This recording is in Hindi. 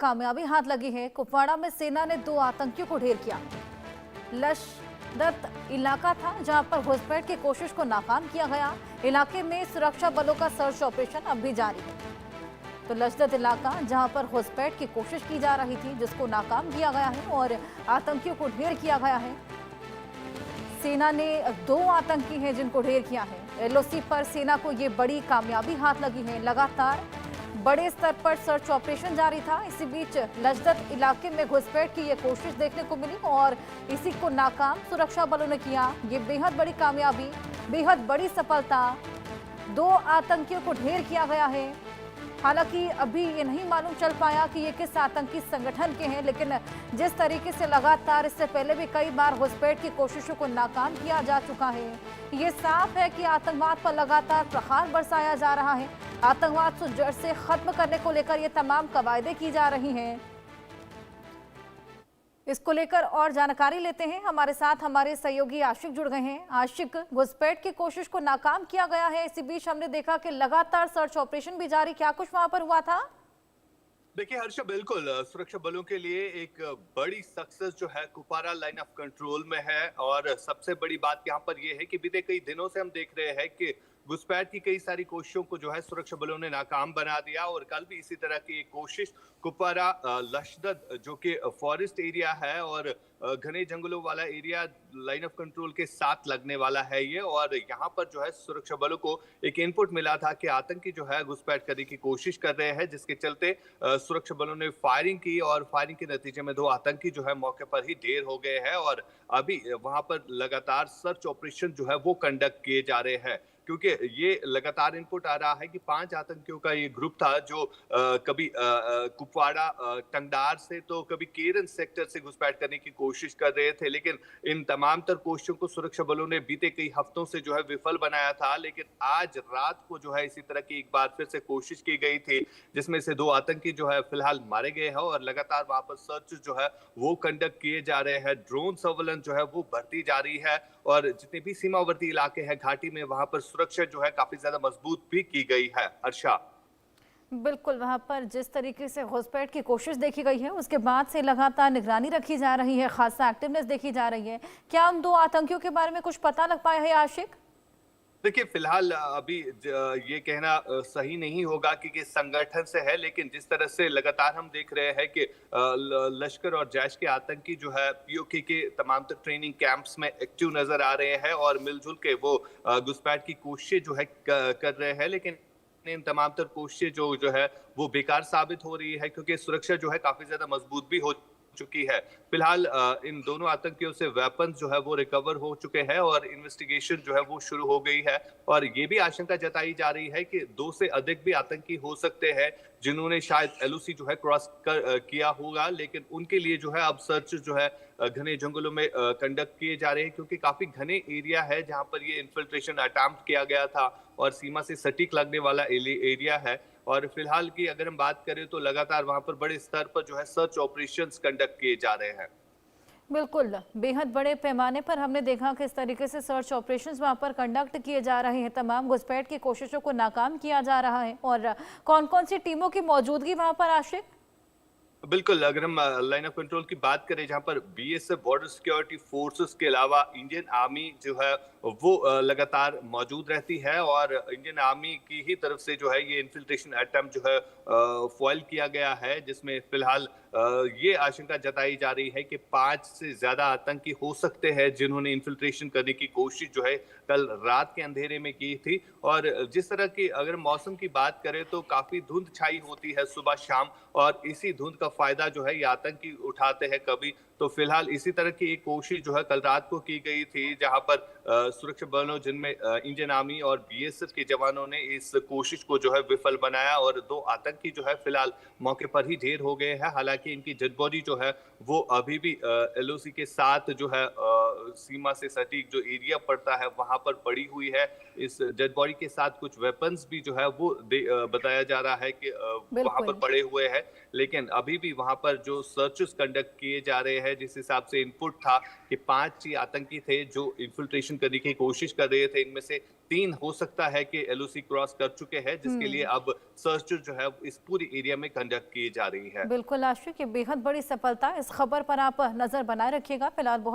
कामयाबी हाथ लगी है। कुपवाड़ा में सेना ने 2 आतंकियों को ढेर किया। लशदत इलाका था जहां पर घुसपैठ की कोशिश को नाकाम किया गया। इलाके में सुरक्षा बलों का सर्च ऑपरेशन अब भी जारी है। तो लशदत इलाका जहां पर घुसपैठ की कोशिश की जा रही थी, जिसको नाकाम किया गया है और आतंकियों को ढेर किया गया है। सेना ने 2 आतंकी हैं जिनको ढेर किया है। एलओसी पर सेना को ये बड़ी कामयाबी हाथ लगी है। लगातार बड़े स्तर पर सर्च ऑपरेशन जारी था। इसी बीच लशदत इलाके में घुसपैठ की ये कोशिश देखने को मिली और इसी को नाकाम सुरक्षा बलों ने किया। ये बेहद बड़ी कामयाबी, बेहद बड़ी सफलता। 2 आतंकियों को ढेर किया गया है। हालांकि अभी ये नहीं मालूम चल पाया कि ये किस आतंकी संगठन के हैं, लेकिन जिस तरीके से लगातार इससे पहले भी कई बार घुसपैठ की कोशिशों को नाकाम किया जा चुका है, ये साफ है कि आतंकवाद पर लगातार प्रहार बरसाया जा रहा है। आतंकवाद को जड़ से खत्म करने को लेकर ये तमाम कवायदे की जा रही हैं। इसको लेकर और जानकारी लेते हैं। हमारे साथ हमारे सहयोगी आशिक जुड़ गए हैं। आशिक, घुसपैठ की कोशिश को नाकाम किया गया है। इसी बीच हमने देखा कि लगातार सर्च ऑपरेशन भी जारी। क्या कुछ वहां पर हुआ था? देखिए हर्षा, बिल्कुल सुरक्षा बलों के लिए एक बड़ी सक्सेस जो है कुपवाड़ा लाइन ऑफ कंट्रोल में है। और सबसे बड़ी बात यहाँ पर यह है कि बीते कई दिनों से हम देख रहे हैं कि घुसपैठ की कई सारी कोशिशों को जो है सुरक्षा बलों ने नाकाम बना दिया। और कल भी इसी तरह की एक कोशिश कुपवाड़ा लशदत जो कि फॉरेस्ट एरिया है और घने जंगलों वाला एरिया लाइन ऑफ कंट्रोल के साथ लगने वाला है ये। और यहाँ पर जो है सुरक्षा बलों को एक इनपुट मिला था कि आतंकी जो है घुसपैठ करने की कोशिश कर रहे हैं, जिसके चलते सुरक्षा बलों ने फायरिंग की और फायरिंग के नतीजे में 2 आतंकी जो है मौके पर ही ढेर हो गए हैं। और अभी वहां पर लगातार सर्च ऑपरेशन जो है वो कंडक्ट किए जा रहे हैं, क्योंकि ये लगातार इनपुट आ रहा है कि 5 आतंकियों का ये ग्रुप था जो कभी कुपवाड़ा टंगडार से तो कभी केरन सेक्टर से घुसपैठ करने की कोशिश कर रहे थे। लेकिन इन तमाम तर कोशिशों को सुरक्षा बलों ने बीते कई हफ्तों से जो है विफल बनाया था। लेकिन आज रात को जो है इसी तरह की एक बार फिर से कोशिश की गई थी, जिसमें से 2 आतंकी जो है फिलहाल मारे गए हैं और लगातार वहां पर सर्च जो है वो कंडक्ट किए जा रहे हैं। ड्रोन सर्वेलेंस जो है वो बढ़ती जा रही है और जितने भी सीमावर्ती इलाके हैं घाटी में, वहां पर सुरक्षा जो है काफी ज्यादा मजबूत भी की गई है। हर्षा, बिल्कुल, वहां पर जिस तरीके से घुसपैठ की कोशिश देखी गई है, उसके बाद से लगातार निगरानी रखी जा रही है, खासा एक्टिवनेस देखी जा रही है। क्या उन 2 आतंकियों के बारे में कुछ पता लग पाया है आशिक? देखिए फिलहाल अभी ये कहना सही नहीं होगा कि किस संगठन से है। लेकिन जिस तरह से लगातार हम देख रहे हैं कि लश्कर और जैश के आतंकी जो है पीओके के तमाम तर ट्रेनिंग कैंप्स में एक्टिव नजर आ रहे हैं और मिलजुल के वो घुसपैठ की कोशिशें जो है कर रहे हैं। लेकिन इन तमाम तर कोशिशें जो है वो बेकार साबित हो रही है, क्योंकि सुरक्षा जो है काफी ज्यादा मजबूत भी हो चुकी है। फिलहाल इन दोनों आतंकियों से वेपन्स जो है वो रिकवर हो चुके हैं और इन्वेस्टिगेशन जो है वो शुरू हो गई है। और ये भी आशंका जताई जा रही है कि 2 से अधिक भी आतंकी हो सकते हैं जिन्होंने शायद एलओसी जो है क्रॉस किया होगा। लेकिन उनके लिए जो है अब सर्च जो है घने जंगलों में कंडक्ट किए जा रहे हैं, क्योंकि काफी घने एरिया है जहां पर ये इन्फिल्ट्रेशन अटेम्प्ट किया गया था और सीमा से सटीक लगने वाला एरिया है। और फिलहाल की अगर हम बात करें तो लगातार वहां पर बड़े स्तर पर जो है सर्च ऑपरेशंस कंडक्ट किए जा रहे हैं। बिल्कुल, बेहद बड़े पैमाने पर हमने देखा किस तरीके से सर्च ऑपरेशंस वहां पर कंडक्ट किए जा रहे हैं। तमाम घुसपैठ की कोशिशों को नाकाम किया जा रहा है। और कौन-कौन सी टीमों की मौजूदगी वहां पर आशिक? बिल्कुल, अगर हम लाइन ऑफ कंट्रोल की बात करें, जहां पर बीएसएफ बॉर्डर सिक्योरिटी फोर्सेस के अलावा इंडियन आर्मी जो है वो लगातार मौजूद रहती है। और इंडियन आर्मी की ही तरफ से जो है ये इन्फिल्ट्रेशन अटेम्प्ट जो है फॉइल किया गया है, जिसमें फिलहाल ये आशंका जताई जा रही है कि 5 से ज्यादा आतंकी हो सकते हैं जिन्होंने इन्फिल्ट्रेशन करने की कोशिश जो है कल रात के अंधेरे में की थी। और जिस तरह की अगर मौसम की बात करें तो काफी धुंध छाई होती है सुबह शाम, और इसी धुंध का फायदा जो है ये आतंकी उठाते हैं कभी। तो फिलहाल इसी तरह की एक कोशिश जो है कल रात को की गई थी, जहां पर सुरक्षा बलों जिनमें इंडियन आर्मी और बीएसएफ के जवानों ने इस कोशिश को जो है विफल बनाया और 2 आतंकी जो है फिलहाल मौके पर ही ढेर हो गए हैं। हालांकि इनकी डेड बॉडी जो है वो अभी भी एलओसी के साथ जो है सीमा से सटीक जो एरिया पड़ता है वहां पर पड़ी हुई है। इस डेड बॉडी के साथ कुछ वेपन्स भी जो है वो बताया जा रहा है कि वहां पर बिल्कुल। पड़े हुए हैं। लेकिन अभी भी वहां पर जो सर्चेस कंडक्ट किए जा रहे हैं, जिस हिसाब से इनपुट था कि 5 ही आतंकी थे जो इन्फिल्ट्रेशन करने की कोशिश कर रहे थे, इनमें से 3 हो सकता है कि एलओसी क्रॉस कर चुके हैं, जिसके लिए अब सर्च जो है इस पूरी एरिया में कंडक्ट की जा रही है। बिल्कुल आशु, ये बेहद बड़ी सफलता। इस खबर पर आप नजर बनाए रखिएगा। फिलहाल